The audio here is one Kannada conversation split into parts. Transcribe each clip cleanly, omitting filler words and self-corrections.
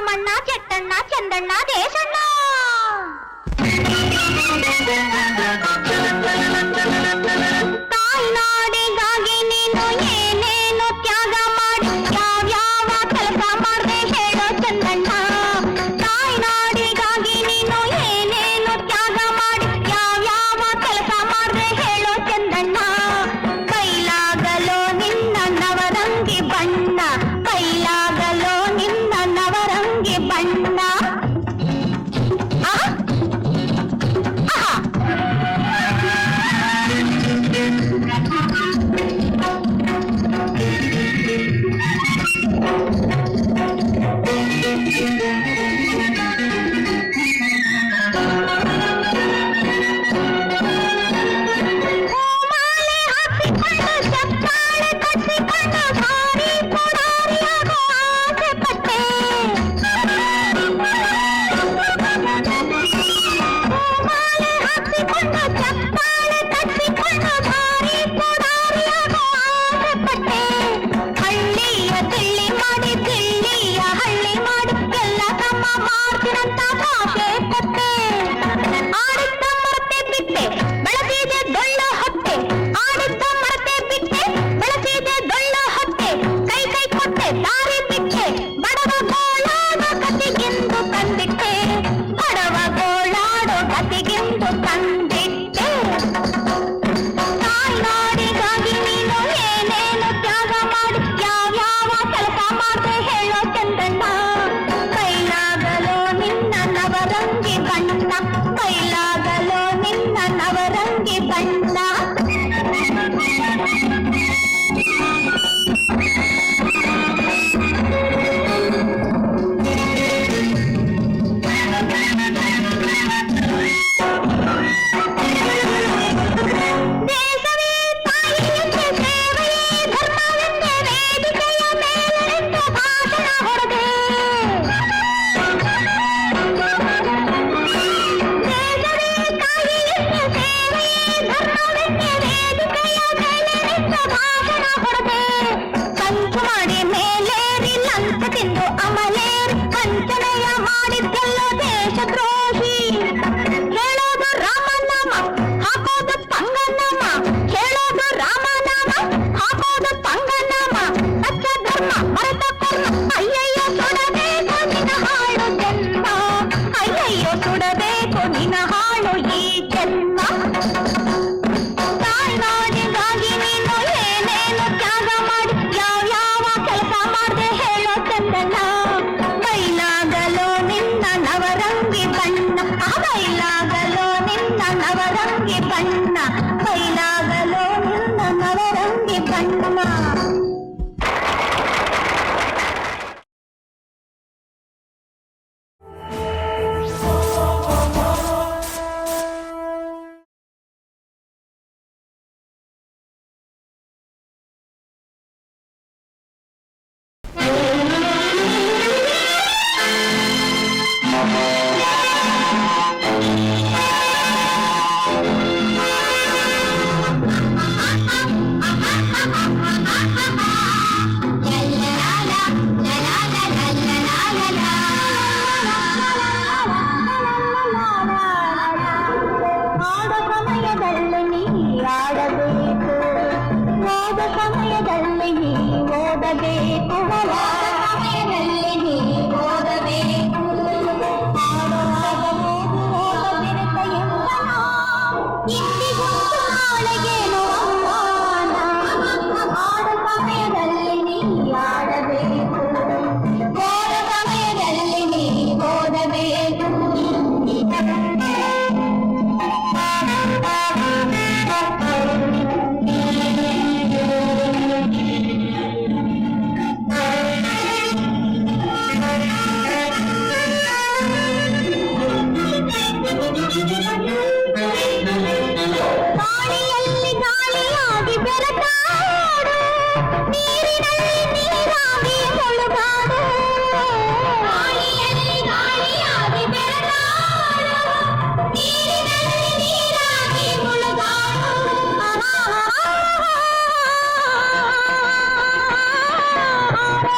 ರಾಮಣ್ಣ ಚೆಟ್ಟಣ್ಣ ಚಂದಣ್ಣ ದೇಶಣ್ಣ ತಾಯ್ನಾಡಿಗಾಗಿ ನೀನು ಏನೇನು ತ್ಯಾಗ ಮಾಡಿ ಯಾವ್ಯಾವ ಕೆಲಸ ಮಾಡ್ದೆ ಹೇಳೋ ಚಂದಣ್ಣ ತಾಯ್ನಾಡಿಗಾಗಿ ನೀನು ಏನೇನು ತ್ಯಾಗ ಮಾಡಿ ಯಾವ್ಯಾವ ಕೆಲಸ ಮಾಡ್ದೆ ಹೇಳೋ ಚಂದಣ್ಣ ಕೈಲಾಗಲೋ ನಿನ್ನ ನವರಂಗಿ ಬಣ್ಣ ಕೈಲಾಗಲೋ ನಿನ್ನ ನವರಂಗಿ ಬಣ್ಣ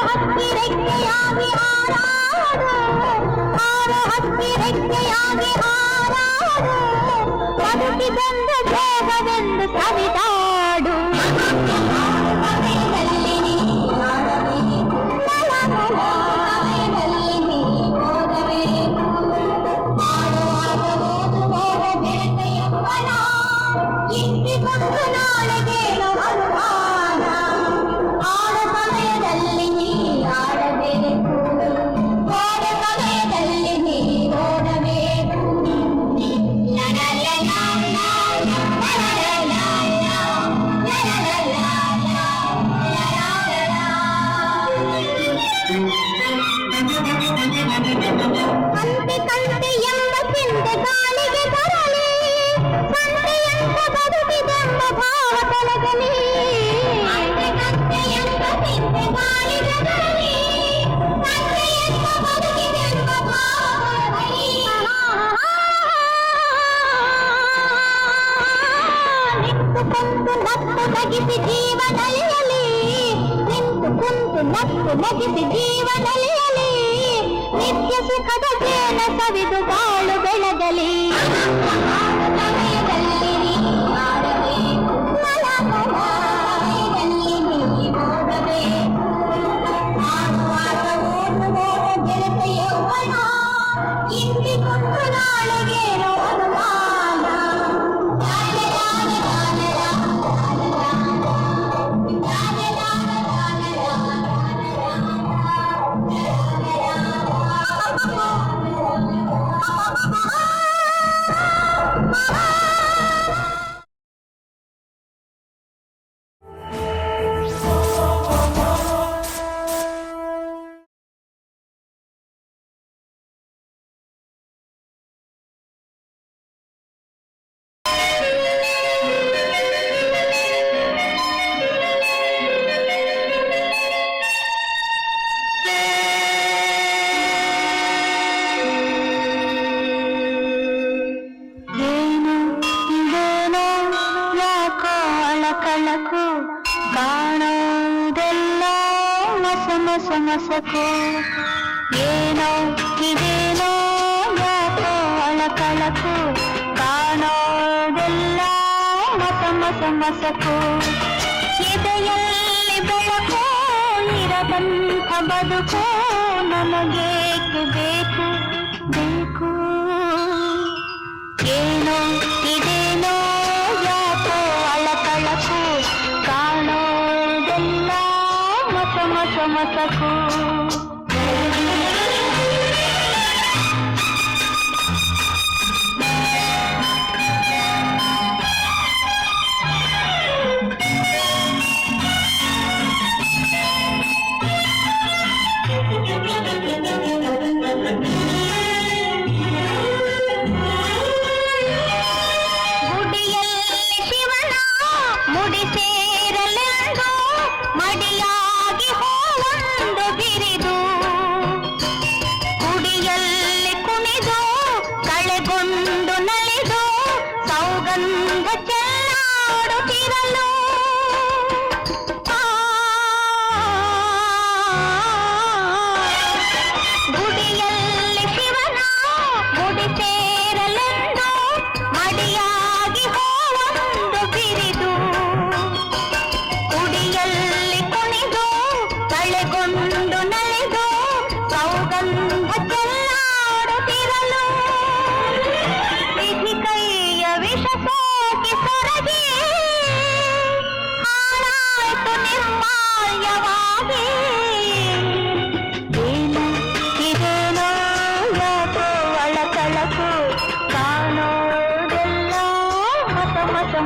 ಹಕ್ಕಿರೆಕ್ಕೆಯಾಗಿ ಹಾರಾಡು ರೆಕ್ಕೆಯಾಗಿ ಹಾರಾಡು ಬದುಕಿದೊಂದು ಭೋಗವೆಂದು ಸವಿದಾಡು ಕಂತೆ ಕಂತೆ ಎಂಬ ಚಿಂತೆ ಗಾಳಿಗೆ ಬರಲಿ ಸಂತೆಯಂತ ಬದುಕಿದೆಂಬ ಭಾವ ತೊಲಗಲಿ ಕಂತೆ ಎಂಬ ಚಿಂತೆ ಗಾಳಿಗೆ ಬರಲಿ ಸಂತೆಯಂತ ಬದುಕಿದೆಂಬ ಭಾವ ತೊಲಗಲಿ ನಿಂತು ಕುಂತು ನಕ್ಕು ನಗಿಸಿ ಜೀವನಲಿಯಲಿ ನಿಂತು ಕುಂತು ನಕ್ಕು ನಗಿಸಿ ಜೀವನಲಿಯಲಿ ನಿತ್ಯ ಸುಖದ ಜೇನ ಸವಿದು ಬಾಳು ಬೆಳಗಲಿ ಮಸಮಸಕು ಏನೋ ಇದೇನೋ ಯಾಕೋ ಅಳಕಳಕು ಕಾಣೋದೆಲ್ಲ ಮಸಮಸಮಸಕು ಎದೆಯಲ್ಲಿ ಬೆಳಕು ಇರದಂಥ ಬದುಕು ನಮಗೇಕೆ ಬೇಕು ಬೇಕು ಏನೋ ಇದೇನೋ ಯಾಕೋ ಅಳಕಳಕು ಕಾಣೋದೆಲ್ಲ ಮಸಮಸಮಸಕು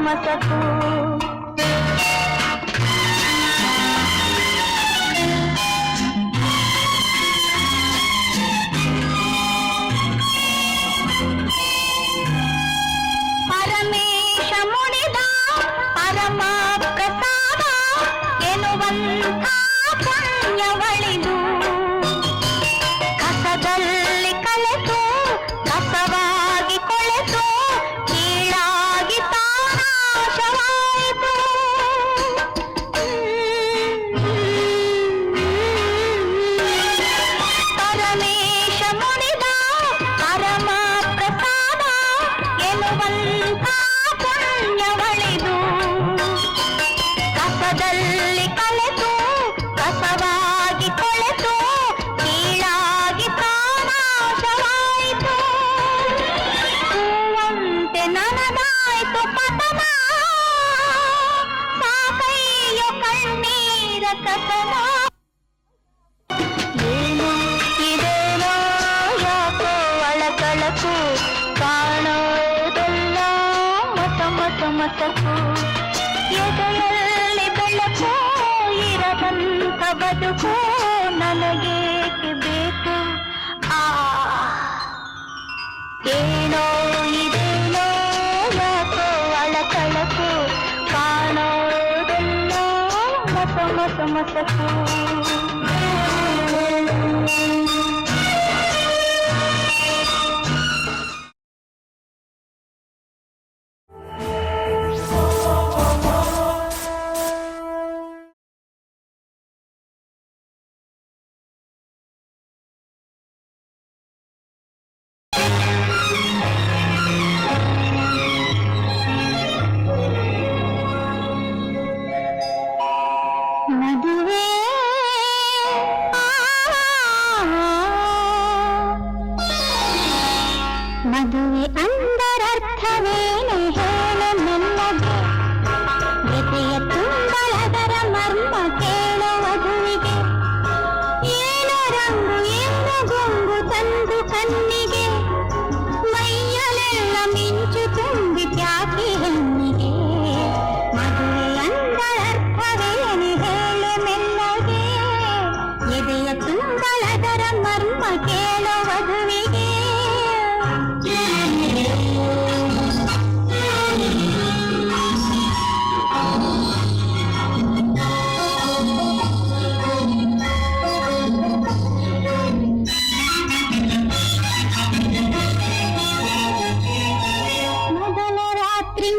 ಮಸಕು ಪರಮೇಶ ಮುಡಿದ ಪರಮ ಪ್ರಸಾದ ಎನ್ನುವಂಥ ಪುಣ್ಯವಳಿದು ಕಸದಲ್ಲಿ ಕಲೆತು ಕಸವಾಗಿ ಕೊಳೆತು ಕೀಳಾಗಿ ತಾನಾಶವ ನನಗೇಕೆ ಬೇಕು ಆ ಏನೋ ಇದೇನೋ ಯಾಕೋ ಅಳಕಳಕು ಕಾಣೋದೆಲ್ಲೋ ಮಸ ಮಸ ಮಸಕು ಮದುವೆ ಅಂದರರ್ಥವೇನೆ ಹೇಳೆ ಮೆಲ್ಲಗೆ ಜೊತೆಯ ತುಂಬಲದರ ಮರ್ಮ ಕೇಳೋ ವಧುವಿಗೆ ಏನೋ ರಂಗು ಏನೋ ಗೊಂಗು ತಂದು ಕಣ್ಣಿಗೆ ಮೈಯಲೆಲ್ಲ ಮಿಂಚು ತುಂಬಿ ತ್ಯಾಕಿ ಹೆಣ್ಣಿಗೆ ಮದುವೆ ಅಂದರರ್ಥವೇನೆ ಹೇಳೆ ಮೆಲ್ಲಗೆ ಎದೆಯ ತುಂಬಲದರ ಮರ್ಮ ಕೇಳೋ ವಧುವಿಗೆ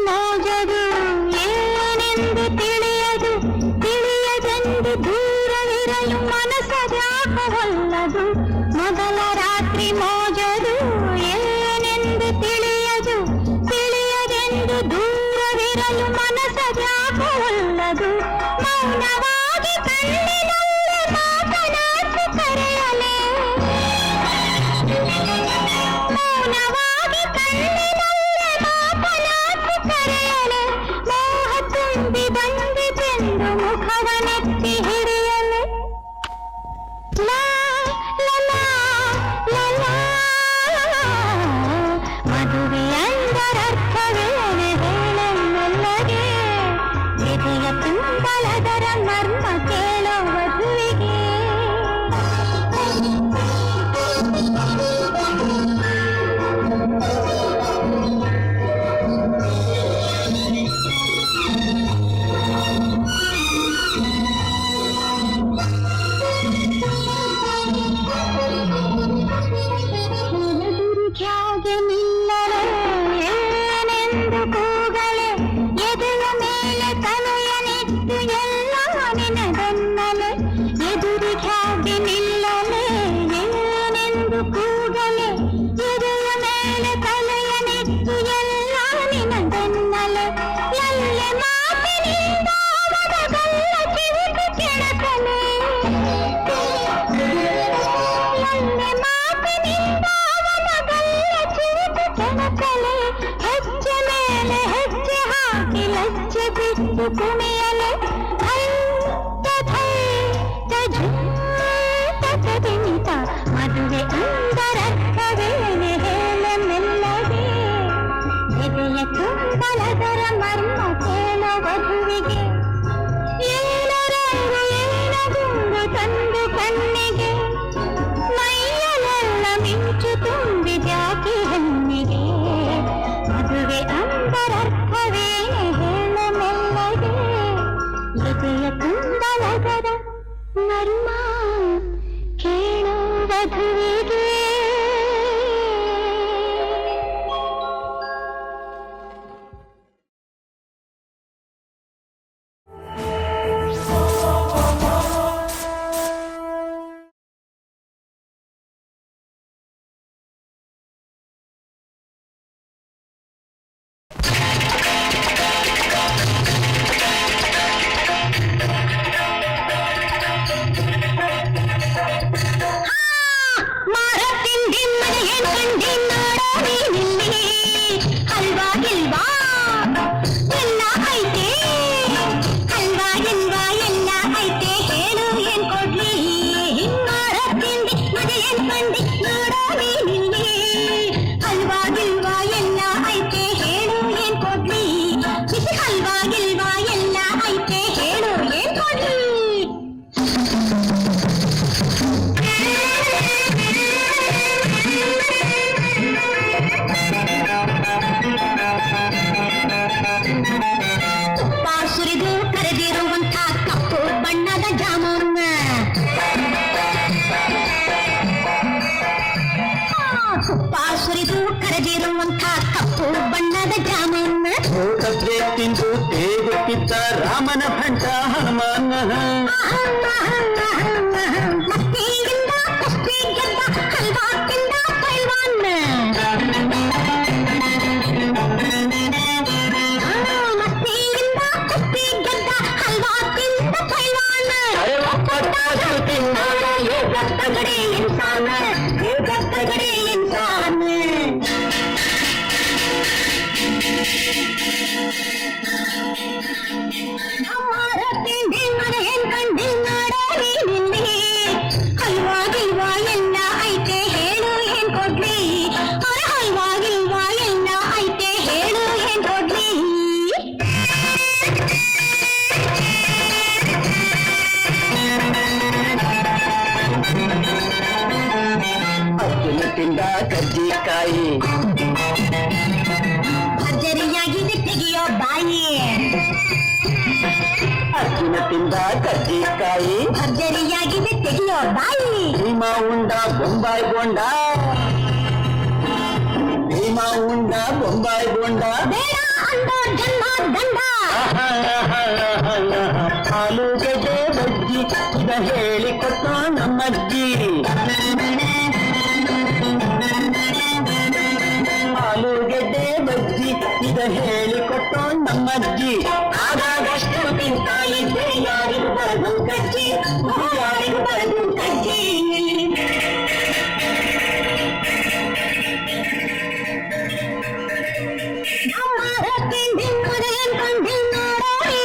ಮೋಜದು ಏನೆಂದು ತಿಳಿಯದು ತಿಳಿಯದೆಂದು ದೂರವಿರಲು ಮನಸ್ಸದ್ಯಾಕವಲ್ಲದು ಮೊದಲ ರಾತ್ರಿ ಮೋಜದು ಏನೆಂದು ತಿಳಿಯದು ತಿಳಿಯದೆಂದು ದೂರವಿರಲು ಮನಸ್ಸದ್ಯಾಕವಲ್ಲದು ಮೌನವಾಗಿ ಕಣ್ಣಿನಲ್ಲೇ ಮಾತನಾಡಿ ಕರೆಯಲೇ ಮೌನವಾಗಿ ಕಣ್ಣಿನಲ್ಲೇ ಮಾತನಾಡಿ ಕರೆಯಲೆ ಮೋಹ ತುಂಬಿ ಬಂದಿತೆಂದು ಮುಖವನೆತ್ತಿ ಹಿಡಿಯಲೆ ಲಾ ಲಲಾ ಲಲಾ ಮದುವೆ ಅಂದರರ್ಥವೇನೆ ಹೇಳೆ ಮೆಲ್ಲಗೆ ಎದೆಯ ತುಂಬಲದರ ಮರ್ಮ ಕೇಳೋ ವಧುವಿಗೆ ಎದುರಿಗ್ಯಾಗೆ ನಿಲ್ಲಲೆ ಏನೆಂದು ಕೂಗಲೆ ಎದೆಯ ಮೇಲೆ ತಲೆಯನಿಟ್ಟು ಎಲ್ಲ ನಿನದನ್ನಲೆ ಎದುರಿಗ್ಯಾಗೆ ನಿಲ್ಲಲೆ ಏನೆಂದು ಕೂಗಲೆ ಎದೆಯ ಮೇಲೆ ತಲೆಯನಿಟ್ಟು ಎಲ್ಲ ನಿನದನ್ನಲೆ ಎಲ್ಲೆ ಮಾತಿನಿಂದ ಅವರಗಲ್ಲ ಕಿವಿಗೆ ಕೆಡಕಲೆ ಎಲ್ಲೆ ಮಾತಿನಿಂದ ಅವನಗಲ್ಲ ಕಿವಿಗೆ ಕೆಡಕಲೆ ಹೆಜ್ಜೆ ಮೇಲೆ ಹೆಜ್ಜೆ ಹಾಕಿ ಲಜ್ಜೆ ಬಿಟ್ಟು ಕುಣಿಯಲೆ ತದಿಮಿತ ಮದುವೆ ಅಂದರರ್ಥವೇನೆ ಹೇಳೆ ಮೆಲ್ಲಗೆ ಎದೆಯ ತುಂಬಲದರ ಮರ್ಮ ಕೇಳೋ ವಧುವಿಗೆ ಏನೋ ರಂಗು ಏನೋ ಗುಂಗು ತಂದು ಕಣ್ಣಿಗೆ ಮೈಯಲೆಲ್ಲ ಮಿಂಚು ತುಂಬಿದ್ಯಾಕಿ ಹೆಣ್ಣಿಗೆ ಮದುವೆ ಅಂದರರ್ಥವೇನೆ ಹೇಳೆ ಮೆಲ್ಲಗೆ ಎದೆಯ ತುಂಬಲದರ ಮರ್ಮ ಕೇಳೋ ವಧುವಿಗೆ ರಾಮನ ಭಂಟ ಹನುಮಾನ ಮಸ್ತಿಯಿಂದ ಕುಸ್ತಿ ಗೆದ್ದ ಹಲ್ವಾ ತಿಂದ ಪೈಲ್ವಾನ್ ಮಸ್ತಿಯಿಂದ ಕುಸ್ತಿ ಗೆದ್ದ ಹಲ್ವಾ ತಿಂದ ಪೈಲ್ವಾನ್ ये गद्दगड़े इंसान ये गद्दगड़े इंसान हमारा तिंडी मरेन कंडी नाडे निन्नी हलवा गिलवा ಎಲ್ಲ ಐತೆ ಹೇಳು ಏನ್ ಕೊಡ್ಲಿ ಹಲ್ವಾ ಗಿಲ್ವಾ ಎಲ್ಲ ಐತೆ ಹೇಳು ಏನ್ ಕೊಡ್ಲಿ ಅರ್ಜುನ ತಿಂದ ಕಜ್ಜಿಕಾಯಿ ಭರ್ಜರಿಯಾಗಿದೆ ತೆಗೆಯೋ ಬಾಯಿ ಅರ್ಜುನ ತಿಂದ ಕಜ್ಜಿಕಾಯಿ ಭರ್ಜರಿಯಾಗಿದೆ ತೆಗೆಯೋ ಬಾಯಿ ಭೀಮ ಉಂಡ ಬೊಂಬಾಯಿ ಬೋಂಡ ಭೀಮ ಉಂಡ ಬೊಂಬಾಯಿ ಬೋಂಡ ಬೇಡ ಅಂದೋ ಜನ್ಮ ದಂಡ ಆಲೂಗಡ್ಡೆ ಬಜ್ಜಿ ಇದ ಹೇಳಿಕೊಟ್ಟ ನಮ್ಮಜ್ಜಿ ಆಲೂಗಡ್ಡೆ ಬಜ್ಜಿ ಇದ ಹೇಳಿಕೊಟ್ಟ ನಮ್ಮಜ್ಜಿ ಆಗಾಗಷ್ಟು ತಿಂತಾ ಇದ್ದೆ ಯಾರಿಗೂ ಬರದು ಕಜ್ಜಿ ಯಾರಿಗೂ ಬರದು ಕಜ್ಜಿ ಹಮಾರ ತಿಂಡಿ ಮರೇನ್ ಕಂಡಿ ನಾಡೋಡಿ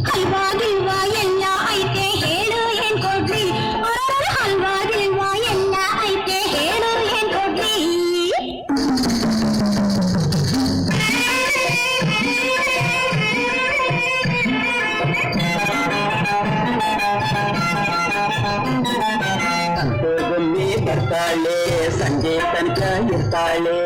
ಹಲ್ವಾ ಗಿಲ್ವಾ ಎಲ್ಲ ಐತೆ ಹೇಳು ಏನ್ ಕೊಡ್ಲಿ ಹಲ್ವಾ ಗಿಲ್ವಾ ಎಲ್ಲ ಐತೆ ಹೇಳು ಏನ್ ಕೊಡ್ಲಿ ಸಂತೆಗೊಮ್ಮೆ ಬರ್ತಾಳೆ ಸಂಜೆ ತನಕ ಇರ್ತಾಳೆ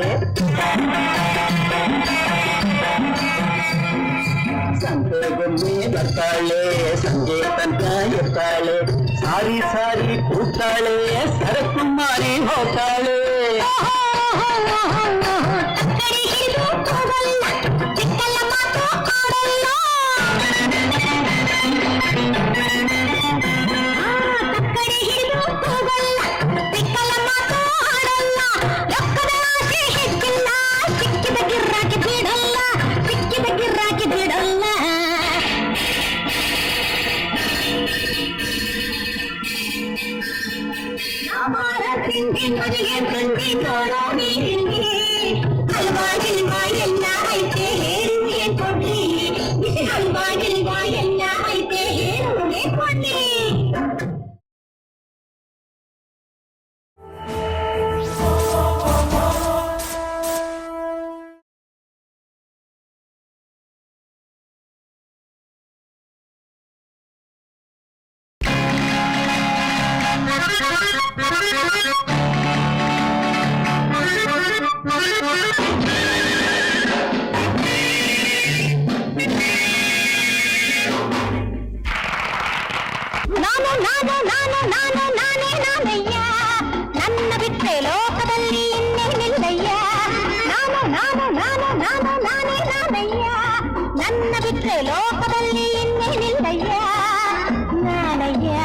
ಸಂತೆಗೊಮ್ಮೆ ಬರ್ತಾಳೆ ಸಂಜೆ ತನಕ ಇರ್ತಾಳೆ ಸಾರಿ ಸಾರಿ ಕೂತಾಳೆ ಸರಕು ಮಾರಿ ಹೋಗ್ತಾಳೆ ತಕ್ಕಡಿ ಹಿಡಿದು ಹೋಗಲ್ಲ ಚಿಕ್ಕಲ್ಲ ಮಾತು ಆಡಲ್ಲ ತಕ್ಕಡಿ ಹಿಡಿದು ಹೋಗಲ್ಲ ಚಿಕ್ಕಲ್ಲ ಮಾತು ಆಡಲ್ಲ ರೊಕ್ಕದ ಆಸೆ ಹೆಚ್ಚಿಲ್ಲ ಸಿಕ್ಕಿದ ಗಿರ್ರಾಕಿ ಬಿಡಲ್ಲ ಸಿಕ್ಕಿದ ಗಿರ್ರಾಕಿ ಬಿಡಲ್ಲ ಹಮಾರ ತಿಂಡಿ ಮನೆಗೆ ತಂಡಿ ನೋಡೋಡಿ ಹಲ್ವಾ ಗಿಲ್ವಾ ಎಲ್ಲ ಐತೆ ಹೇಳು ಏನ್ ಕೊಡ್ಲಿ ಬಿಸಿ ಹಲ್ವಾ ಗಿಲ್ವಾ ಎಲ್ಲ ಐತೆ ಹೇಳು ಏನ್ ಕೊಡ್ಲಿ ನಾನಯ್ಯ ನನ್ನ ಬಿಟ್ಟೆ ಲೋಕದಲ್ಲಿ ಇನ್ನೇನಿಲ್ಲಯ್ಯ ನಾನಯ್ಯ ನನ್ನ ಬಿಟ್ಟೆ ಲೋಕದಲ್ಲಿ ಇನ್ನೇನಿಲ್ಲಯ್ಯ ನಾನಯ್ಯ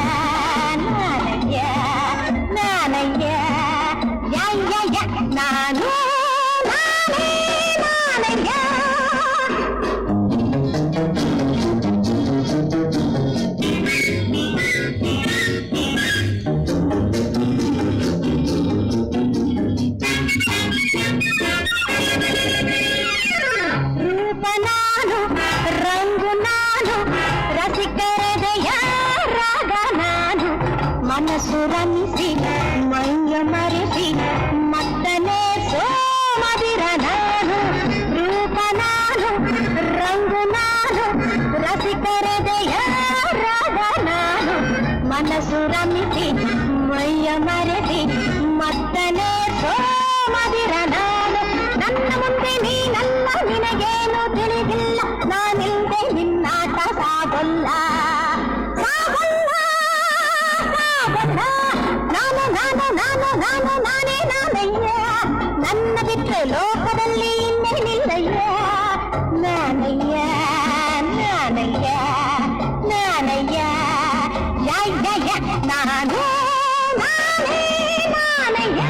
ನಾನು ನಾನಯ್ಯ ಮನಸ್ಸು ರಮಿಸಿ ಮೈಯ ಮರೆಸಿ ಮತ್ತನೇ ಸೋಮದಿರ ನಾನು ರೂಪ ನಾನು ರಂಗು ನಾನು ರಸಿಕರೆದೆಯ ರಾಗ ನಾನು ಮನಸ್ಸು ರಮಿಸಿ ಮೈಯ ಮರೆಸಿ ಮತ್ತನೇ ಸೋಮದಿರ ನಾನು ನನ್ನ ಮುಂದೆ ನೀನಲ್ಲ ನಿನಗೇನು ತಿಳಿದಿಲ್ಲ ನಾನಿಲ್ದೆ ನಿನ್ನಾಟ ಸಾಗೊಲ್ಲ ನಾನಯ್ಯ ನನ್ನ ಬಿಟ್ಟರೆ ಲೋಕದಲ್ಲಿ ಇನ್ನೇನಿಲ್ಲಯ್ಯ ನಾನಯ್ಯ ನಾನು ನಾನೇ ನಾನಯ್ಯ.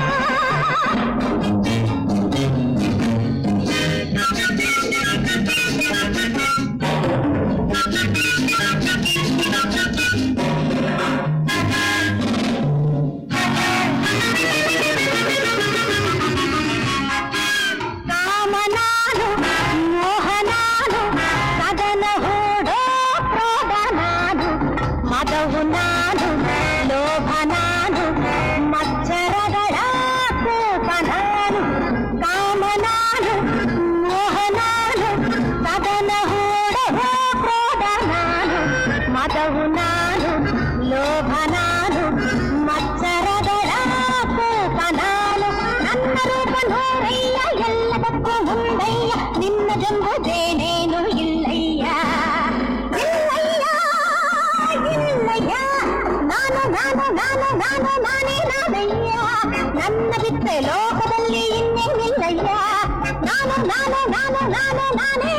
ಕಾಮನಾನು ಮೋಹನಾನು ಸದನ ಹೂಡೋ ಕ್ರೋಧ ನಾನು ಮದವು ನಾನು ಲೋಭ ನಾನು ಮಚ್ಚರಗಳ ಕೋಪ ನಾನು ಕಾಮನಾನು ಮೋಹನಾನು ಸದನ ಹೂಡೋ ಕ್ರೋಧ ನಾನು ಮದವು ನಾನು ಲೋಭ ನಾನು ಮಚ್ಚರಗಳ ಕೋಪ ನಾನು ನನ್ನ ರೂಪ ನೋಡಯ್ಯ ಎಲ್ಲದಕ್ಕೂ ಮುಂದಯ್ಯ ನಿನ್ನ ಜಂಬುದೇನೇನು ಇಲ್ಲಯ್ಯ ಇಲ್ಲಯ್ಯ ಇಲ್ಲಯ್ಯ ನಾನು ನಾನು ನಾನು ನಾನು ನಾನೇ ನಾನಯ್ಯ ನನ್ನ ಬಿಟ್ಟೆ ಲೋಕದಲ್ಲಿ ಇನ್ನೇನಿಲ್ಲಯ್ಯ ನಾನು ನಾನು ನಾನು ನಾನು ನಾನೇ